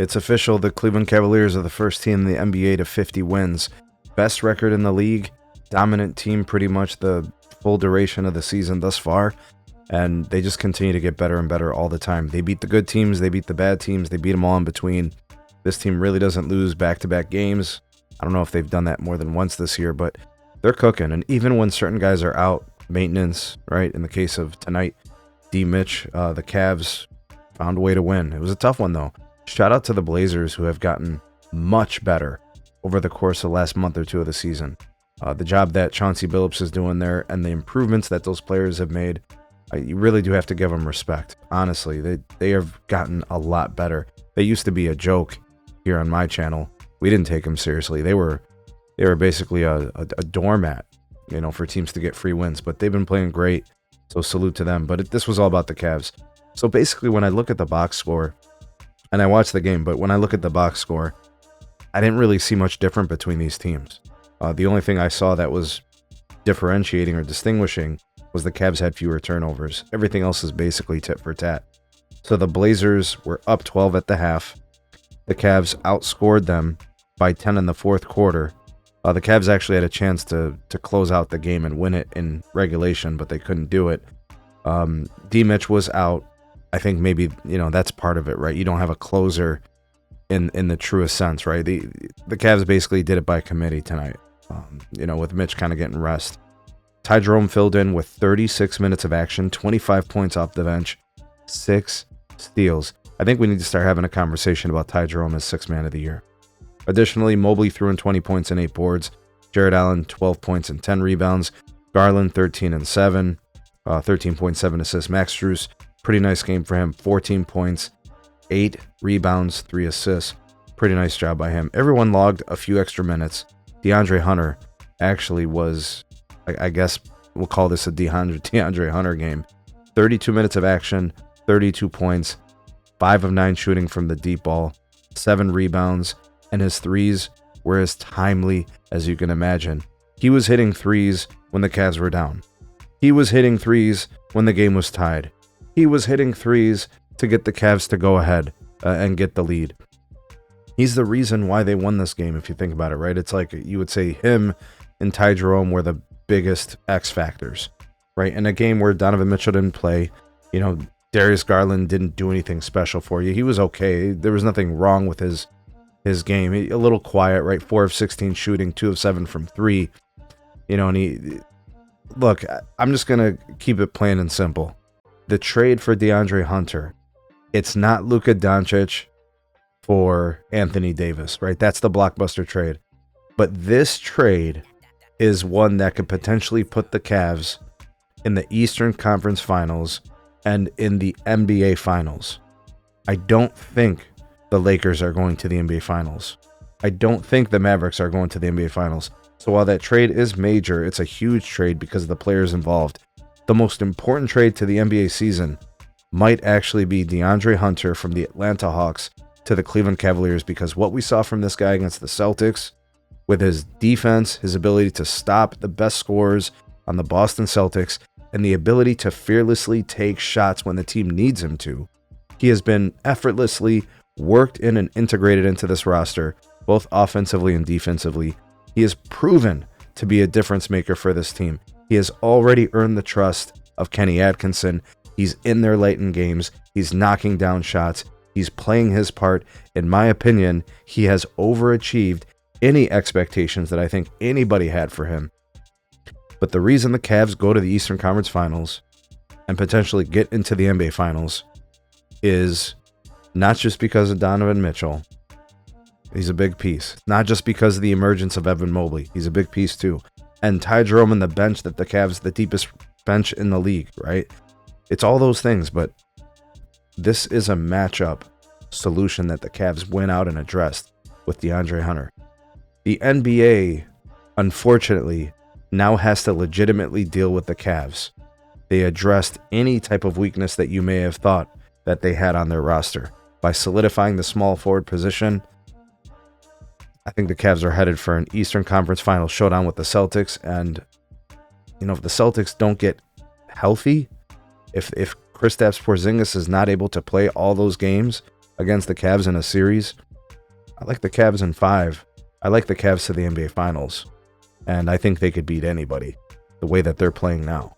It's official. The Cleveland Cavaliers are the first team in the NBA to 50 wins. Best record in the league. Dominant team pretty much the full duration of the season thus far. And they just continue to get better and better all the time. They beat the good teams. They beat the bad teams. They beat them all in between. This team really doesn't lose back-to-back games. I don't know if they've done that more than once this year, but they're cooking. And even when certain guys are out, maintenance, right? In the case of tonight, D. Mitch, the Cavs found a way to win. It was a tough one, though. Shout out to the Blazers, who have gotten much better over the course of the last month or two of the season. The job that Chauncey Billups is doing there and the improvements that those players have made, you really do have to give them respect. Honestly, they have gotten a lot better. They used to be a joke here on my channel. We didn't take them seriously. They were basically a doormat, for teams to get free wins. But they've been playing great, so salute to them. But this was all about the Cavs. So basically, when I look at the box score, and I watched the game, but when I look at the box score, I didn't really see much different between these teams. The only thing I saw that was differentiating or distinguishing was the Cavs had fewer turnovers. Everything else is basically tit for tat. So the Blazers were up 12 at the half. The Cavs outscored them by 10 in the fourth quarter. The Cavs actually had a chance to close out the game and win it in regulation, but they couldn't do it. D. Mitch was out. I think maybe, that's part of it, right? You don't have a closer in the truest sense, right? The Cavs basically did it by committee tonight, with Mitch kind of getting rest. Ty Jerome filled in with 36 minutes of action, 25 points off the bench, 6 steals. I think we need to start having a conversation about Ty Jerome as 6th man of the year. Additionally, Mobley threw in 20 points and 8 boards. Jared Allen, 12 points and 10 rebounds. Garland, 13 and 7, 13.7 assists. Max Strus, pretty nice game for him. 14 points, 8 rebounds, 3 assists. Pretty nice job by him. Everyone logged a few extra minutes. DeAndre Hunter actually was, I guess we'll call this a DeAndre Hunter game. 32 minutes of action, 32 points, 5 of 9 shooting from the deep ball, 7 rebounds, and his threes were as timely as you can imagine. He was hitting threes when the Cavs were down. He was hitting threes when the game was tied. He was hitting threes to get the Cavs to go ahead and get the lead. He's the reason why they won this game, if you think about it, right? It's like you would say him and Ty Jerome were the biggest X factors, right? In a game where Donovan Mitchell didn't play, Darius Garland didn't do anything special for you. He was okay. There was nothing wrong with his game. A little quiet, right? 4 of 16 shooting, 2 of 7 from 3. And look, I'm just going to keep it plain and simple. The trade for DeAndre Hunter, it's not Luka Doncic for Anthony Davis, right? That's the blockbuster trade. But this trade is one that could potentially put the Cavs in the Eastern Conference Finals and in the NBA Finals. I don't think the Lakers are going to the NBA Finals. I don't think the Mavericks are going to the NBA Finals. So while that trade is major, it's a huge trade because of the players involved. The most important trade to the NBA season might actually be DeAndre Hunter from the Atlanta Hawks to the Cleveland Cavaliers, because what we saw from this guy against the Celtics, with his defense, his ability to stop the best scorers on the Boston Celtics, and the ability to fearlessly take shots when the team needs him to, he has been effortlessly worked in and integrated into this roster, both offensively and defensively. He has proven to be a difference maker for this team. He has already earned the trust of Kenny Atkinson. He's in there late in games. He's knocking down shots. He's playing his part. In my opinion, he has overachieved any expectations that I think anybody had for him. But the reason the Cavs go to the Eastern Conference Finals and potentially get into the NBA Finals is not just because of Donovan Mitchell. He's a big piece. Not just because of the emergence of Evan Mobley. He's a big piece too. And Ty Jerome and the bench, that the Cavs, the deepest bench in the league, right? It's all those things, but this is a matchup solution that the Cavs went out and addressed with DeAndre Hunter. The NBA, unfortunately, now has to legitimately deal with the Cavs. They addressed any type of weakness that you may have thought that they had on their roster by solidifying the small forward position. I think the Cavs are headed for an Eastern Conference Final showdown with the Celtics. And, if the Celtics don't get healthy, if Kristaps Porzingis is not able to play all those games, against the Cavs in a series, I like the Cavs in 5. I like the Cavs to the NBA Finals. And I think they could beat anybody the way that they're playing now.